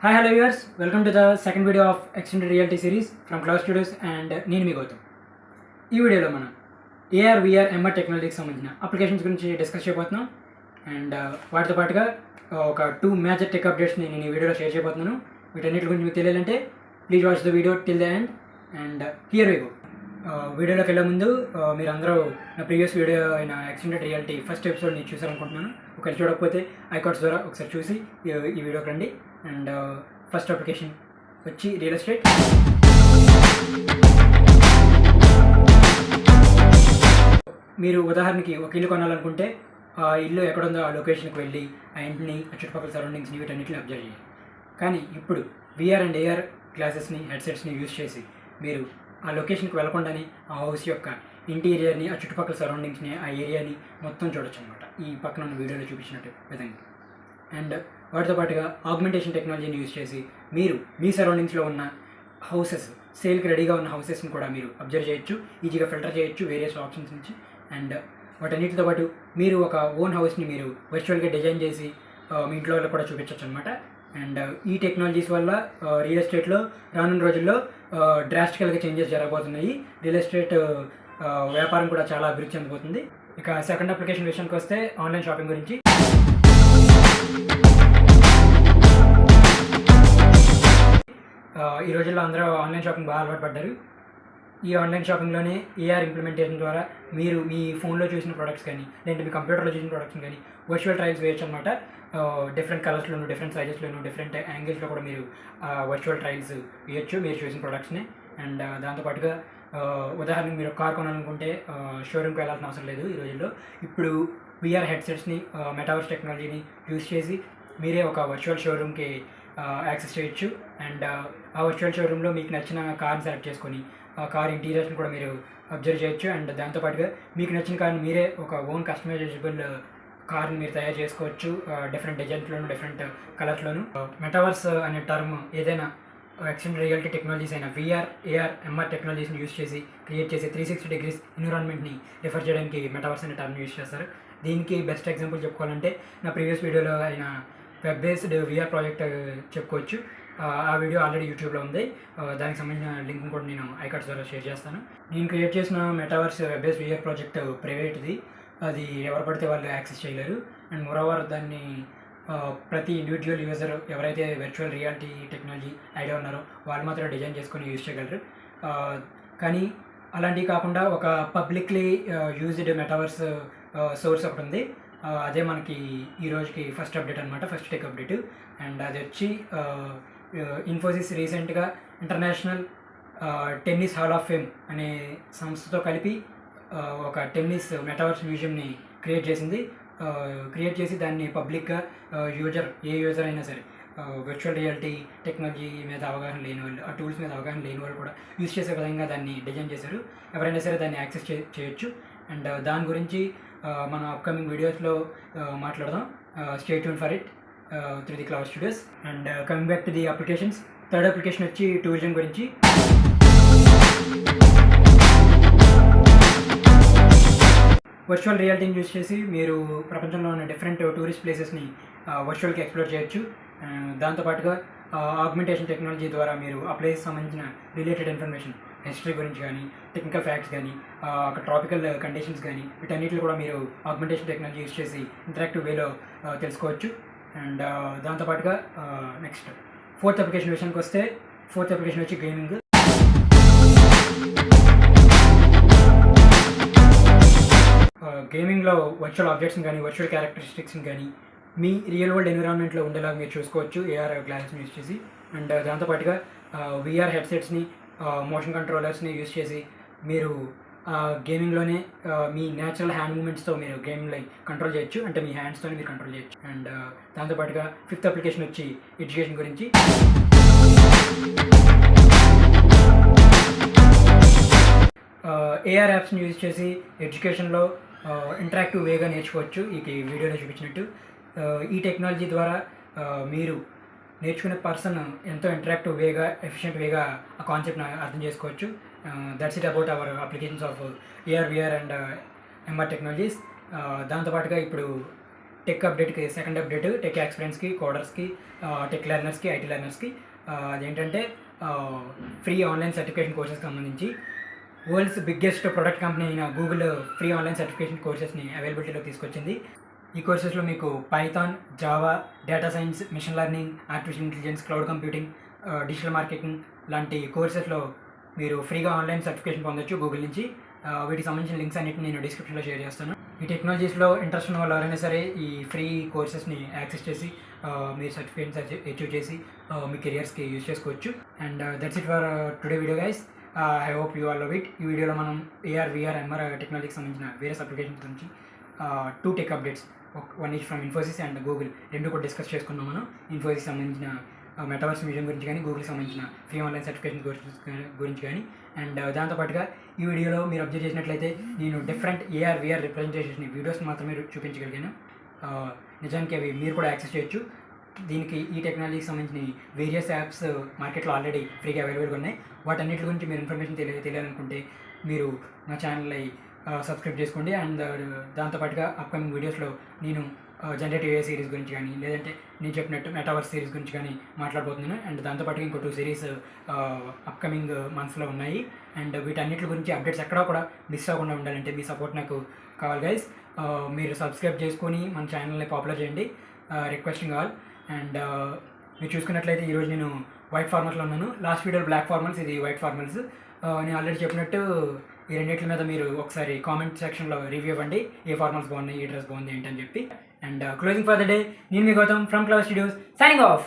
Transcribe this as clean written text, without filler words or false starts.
Hi, hello viewers. Welcome to the second video of extended reality series from Cloud Studios and నేను మీ గౌతమ్. ఈ వీడియోలో మనం ARVRMR టెక్నాలజీకి సంబంధించిన అప్లికేషన్స్ గురించి డిస్కస్ చేయబోతున్నాం అండ్ వాటితో పాటుగా ఒక 2 మేజర్ టెక్ అప్డేట్స్ని నేను ఈ వీడియోలో షేర్ చేయబోతున్నాను. వీటన్నిటి గురించి మీకు తెలియాలంటే please watch the video till the end and here we go. వీడియోలోకి వెళ్ళే ముందు మీరు అందరూ నా ప్రీవియస్ వీడియో అయిన ఎక్స్టెండెడ్ రియాలిటీ ఫస్ట్ ఎపిసోడ్ని చూసారనుకుంటున్నాను. ఒకవేళ చూడకపోతే ఐకార్డ్స్ ద్వారా ఒకసారి చూసి ఈ వీడియోకి రండి. అండ్ ఫస్ట్ అప్లికేషన్ వచ్చి రియల్ ఎస్టేట్. మీరు ఉదాహరణకి ఒక ఇల్లు కొనాలనుకుంటే ఆ ఇల్లు ఎక్కడుందో ఆ లొకేషన్కి వెళ్ళి ఆ ఇంటిని ఆ చుట్టుపక్కల సరౌండింగ్స్ని వీటన్నిటిని అబ్జర్వ్ చేయాలి. కానీ ఇప్పుడు VR అండ్ AR గ్లాసెస్ని హెడ్సెట్స్ని యూజ్ చేసి మీరు ఆ లొకేషన్కి వెళ్ళకుండానే ఆ హౌస్ యొక్క ఇంటీరియర్ని ఆ చుట్టుపక్కల సరౌండింగ్స్ని ఆ ఏరియాని మొత్తం చూడొచ్చు అనమాట, ఈ పక్కన ఉన్న వీడియోలో చూపించినట్టు విధంగా. అండ్ వాటితో పాటుగా ఆగ్మెంటేషన్ టెక్నాలజీని యూజ్ చేసి మీరు మీ సరౌండింగ్స్లో ఉన్న హౌసెస్, సేల్కి రెడీగా ఉన్న హౌసెస్ని కూడా మీరు అబ్జర్వ్ చేయొచ్చు, ఈజీగా ఫిల్టర్ చేయొచ్చు వేరియస్ ఆప్షన్స్ నుంచి. అండ్ వాటన్నిటితో పాటు మీరు ఒక ఓన్ హౌస్ని మీరు వర్చువల్గా డిజైన్ చేసి మీ ఇంట్లో వాళ్ళకి కూడా చూపించవచ్చు అనమాట. అండ్ ఈ టెక్నాలజీస్ వల్ల రియల్ ఎస్టేట్లో రానున్న రోజుల్లో డ్రాస్టికల్గా చేంజెస్ జరగబోతున్నాయి. రియల్ ఎస్టేట్ వ్యాపారం కూడా చాలా అభివృద్ధి చెందబోతుంది. ఇక సెకండ్ అప్లికేషన్ విషయానికి వస్తే ఆన్లైన్ షాపింగ్ గురించి. ఈ రోజుల్లో అందరూ ఆన్లైన్ షాపింగ్ బాగా అలవాటు పడ్డారు. ఈ ఆన్లైన్ షాపింగ్లోనే AR ఇంప్లిమెంటేషన్ ద్వారా మీరు మీ ఫోన్లో చూసిన ప్రొడక్ట్స్ కానీ లేదంటే మీ కంప్యూటర్లో చూసిన ప్రొడక్ట్స్ కానీ వర్చువల్ ట్రయల్స్ వేయచ్చు అనమాట. డిఫరెంట్ కలర్స్లోను, డిఫరెంట్ సైజెస్లోను, డిఫరెంట్ యాంగిల్స్లో కూడా మీరు వర్చువల్ ట్రయల్స్ వేయచ్చు మీరు చూసిన ప్రొడక్ట్స్ని. అండ్ దాంతోపాటుగా ఉదాహరణకు మీరు కార్ కొనాలనుకుంటే షోరూమ్కి వెళ్ళాల్సిన అవసరం లేదు. ఈ రోజుల్లో ఇప్పుడు VR హెడ్సెట్స్ని, మెటావర్స్ టెక్నాలజీని యూజ్ చేసి మీరే ఒక వర్చువల్ షోరూమ్కి యాక్సెస్ చేయొచ్చు. అండ్ ఆ వర్చువల్ షోరూంలో మీకు నచ్చిన కార్ని సెలెక్ట్ చేసుకొని ఆ కార్ ఇంటీరియర్స్ని కూడా మీరు అబ్జర్వ్ చేయొచ్చు. అండ్ దాంతోపాటుగా మీకు నచ్చిన కార్ని మీరే ఒక ఓన్ కస్టమైజబుల్ కార్ని మీరు తయారు చేసుకోవచ్చు, డిఫరెంట్ డిజైన్స్లోను, డిఫరెంట్ కలర్స్లోను. మెటావర్స్ అనే టర్మ్ ఏదైనా ఎక్స్టెండెడ్ రియాలిటీ టెక్నాలజీస్ అయిన VR, AR, MR టెక్నాలజీస్ని యూజ్ చేసి క్రియేట్ చేసి 360 degrees ఎన్విరాన్మెంట్ని రిఫర్ చేయడానికి మెటావర్స్ అనే టర్మ్ యూజ్ చేస్తారు. దీనికి బెస్ట్ ఎగ్జాంపుల్ చెప్పుకోవాలంటే నా ప్రీవియస్ వీడియోలో అయిన వెబ్ బేస్డ్ VR ప్రాజెక్ట్ చెప్పుకోవచ్చు. ఆ వీడియో ఆల్రెడీ యూట్యూబ్లో ఉంది. దానికి సంబంధించిన లింక్ కూడా నేను ఐకార్డ్స్ ద్వారా షేర్ చేస్తాను. నేను క్రియేట్ చేసిన metaverse web based VR project ప్రైవేట్ది, అది ఎవరు పడితే వాళ్ళు యాక్సెస్ చేయలేరు. అండ్ మోరోవర్ దాన్ని ప్రతి ఇండివిజువల్ యూజర్ ఎవరైతే వర్చువల్ రియాలిటీ టెక్నాలజీ ఐడియా ఉన్నారో వాళ్ళు మాత్రం డిజైన్ చేసుకొని యూజ్ చేయగలరు. కానీ అలాంటివి కాకుండా ఒక పబ్లిక్లీ యూజ్డ్ మెటావర్స్ సోర్స్ ఒకటి ఉంది. అదే మనకి ఈ రోజుకి ఫస్ట్ అప్డేట్ అనమాట, ఫస్ట్ టెక్ అప్డేట్. అండ్ అది వచ్చి ఇన్ఫోసిస్ రీసెంట్గా international tennis hall of fame అనే సంస్థతో కలిపి ఒక టెన్నిస్ మెటావర్స్ మ్యూజియంని క్రియేట్ చేసింది. క్రియేట్ చేసి దాన్ని పబ్లిక్గా ఏ యూజర్ అయినా సరే వర్చువల్ రియాలిటీ టెక్నాలజీ మీద అవగాహన లేని వాళ్ళు, ఆ టూల్స్ మీద అవగాహన లేని వాళ్ళు కూడా యూజ్ చేసే విధంగా దాన్ని డిజైన్ చేశారు. ఎవరైనా సరే దాన్ని యాక్సెస్ చేయొచ్చు. అండ్ దాని గురించి మన అప్కమింగ్ వీడియోస్లో మాట్లాడదాం. Stay tune for it through the cloud studios. And coming back to the applications, third application వచ్చి టూరిజం గురించి. వర్చువల్ రియాలిటీని యూజ్ చేసి మీరు ప్రపంచంలో ఉన్న డిఫరెంట్ టూరిస్ట్ ప్లేసెస్ని వర్చువల్కి ఎక్స్ప్లోర్ చేయొచ్చు. దాంతోపాటుగా ఆగ్మెంటేషన్ టెక్నాలజీ ద్వారా మీరు ఆ ప్లేస్ సంబంధించిన రిలేటెడ్ ఇన్ఫర్మేషన్, హిస్టరీ గురించి కానీ, టెక్నికల్ ఫ్యాక్ట్స్ కానీ, ఒక ట్రాపికల్ కండిషన్స్ కానీ వీటన్నిటిని కూడా మీరు ఆగ్మెంటేషన్ టెక్నాలజీ యూజ్ చేసి ఇంటరాక్టివ్ వేలో తెలుసుకోవచ్చు. అండ్ దాంతోపాటుగా నెక్స్ట్ ఫోర్త్ అప్లికేషన్ విషయానికి వస్తే, ఫోర్త్ అప్లికేషన్ వచ్చి గేమింగ్. గేమింగ్లో వర్చువల్ ఆబ్జెక్ట్స్ని కానీ, వర్చువల్ క్యారెక్టరిస్టిక్స్ని కానీ మీ రియల్ వరల్డ్ ఎన్విరాన్మెంట్లో ఉండేలాగా మీరు చూసుకోవచ్చు AR గ్లాసెస్ని యూజ్ చేసి. అండ్ దాంతోపాటుగా VR హెడ్సెట్స్ని, మోషన్ కంట్రోలర్స్ని యూజ్ చేసి మీరు గేమింగ్లోనే మీ న్యాచురల్ హ్యాండ్ మూమెంట్స్తో మీరు గేమ్ని కంట్రోల్ చేయొచ్చు, అంటే మీ హ్యాండ్స్తోనే మీరు కంట్రోల్ చేయొచ్చు. అండ్ దాంతోపాటుగా ఫిఫ్త్ అప్లికేషన్ వచ్చి ఎడ్యుకేషన్ గురించి. AR యాప్స్ని యూజ్ చేసి ఎడ్యుకేషన్లో ఇంటరాక్టివ్ వేగా నేర్చుకోవచ్చు, ఈ వీడియోలో చూపించినట్టు. ఈ టెక్నాలజీ ద్వారా మీరు నేర్చుకునే పర్సన్ ఎంతో ఇంటరాక్టివ్ వేగా, ఎఫిషియెంట్ వేగా ఆ కాన్సెప్ట్ని అర్థం చేసుకోవచ్చు. That's it about our applications of AR, VR and MR technologies. దాంతోపాటుగా ఇప్పుడు టెక్ అప్డేట్కి సెకండ్ అప్డేట్ టెక్ ఎక్స్పీరియన్స్కి కోడర్స్కి టెక్ లెర్నర్స్కి ఐటీ లెర్నర్స్కి అదేంటంటే ఫ్రీ ఆన్లైన్ సర్టిఫికేషన్ కోర్సెస్కి సంబంధించి వరల్డ్స్ బిగ్గెస్ట్ ప్రొడక్ట్ కంపెనీ అయిన గూగుల్ ఫ్రీ ఆన్లైన్ సర్టిఫికేషన్ కోర్సెస్ని అవైలబిలిటీలో తీసుకొచ్చింది. ఈ కోర్సెస్లో మీకు Python, Java, data science, machine learning, artificial intelligence, cloud computing, digital marketing లాంటి కోర్సెస్లో మీరు ఫ్రీగా ఆన్లైన్ సర్టిఫికేషన్ పొందొచ్చు గూగుల్ నుంచి. వీటికి సంబంధించిన లింక్స్ అన్నిటిని నేను డిస్క్రిప్షన్లో షేర్ చేస్తాను. ఈ టెక్నాలజీస్లో ఇంట్రెస్ట్ ఉన్న వాళ్ళు ఎవరైనా సరే ఈ ఫ్రీ కోర్సెస్ని యాక్సెస్ చేసి మీరు సర్టిఫికేట్స్ అచీవ్ చేసి మీ కెరియర్స్కి యూజ్ చేసుకోవచ్చు. And that's it for today video guys. I hope you all love it. ఈ వీడియోలో మనం ARVRMR టెక్నాలజీకి సంబంధించిన వేరియస్ అప్లికేషన్స్ గురించి 2 tech updates, one each from Infosys and Google, రెండు కూడా డిస్కస్ చేసుకున్నాం మనం. ఇన్ఫోసిస్ సంబంధించిన మెటావర్స్ మ్యూజియం గురించి కానీ, గూగుల్కి సంబంధించిన ఫ్రీ ఆన్లైన్ సర్టిఫికేషన్ కోర్సెస్ గురించి కానీ. అండ్ దాంతోపాటుగా ఈ వీడియోలో మీరు అబ్జర్వ్ చేసినట్లయితే నేను డిఫరెంట్ ARVR రిప్రజెంటేషన్ వీడియోస్ని మాత్రమే చూపించగలిగాను. నిజానికి అవి మీరు కూడా యాక్సెస్ చేయొచ్చు. దీనికి ఈ టెక్నాలజీకి సంబంధించిన వేరియస్ యాప్స్ మార్కెట్లో ఆల్రెడీ ఫ్రీగా అవైలబుల్గా ఉన్నాయి. వాటన్నిటి గురించి మీరు ఇన్ఫర్మేషన్ తెలియాలనుకుంటే మీరు నా ఛానల్ని సబ్స్క్రైబ్ చేసుకోండి. అండ్ దాంతోపాటుగా అప్కమింగ్ వీడియోస్లో నేను జనరేటివ్ AI సిరీస్ గురించి కానీ, లేదంటే నేను చెప్పినట్టు మెటావర్స్ సిరీస్ గురించి కానీ మాట్లాడబోతున్నాను. అండ్ దాంతోపాటుగా ఇంకో 2 సిరీస్ అప్కమింగ్ మంత్స్లో ఉన్నాయి. అండ్ వీటన్నిటి గురించి అప్డేట్స్ ఎక్కడా కూడా మిస్ అవ్వకుండా ఉండాలంటే మీ సపోర్ట్ నాకు కావాలి గైస్. మీరు సబ్స్క్రైబ్ చేసుకొని మన ఛానల్ని పాపులర్ చేయండి, రిక్వెస్టింగ్ ఆల్. అండ్ మీరు చూసుకున్నట్లయితే ఈరోజు నేను వైట్ ఫార్మల్స్లో ఉన్నాను. లాస్ట్ వీడియోలో బ్లాక్ ఫార్మల్స్, ఇది వైట్ ఫార్మల్స్. నేను ఆల్రెడీ చెప్పినట్టు ఈ రెండింటి మీద మీరు ఒకసారి కామెంట్ సెక్షన్లో రివ్యూ ఇవ్వండి, ఏ ఫార్మల్స్ బాగున్నాయి, ఏ డ్రెస్ బాగుంది ఏంటని చెప్పి. And closing for the day, నేను మీ Gautam from cloud studios, signing of.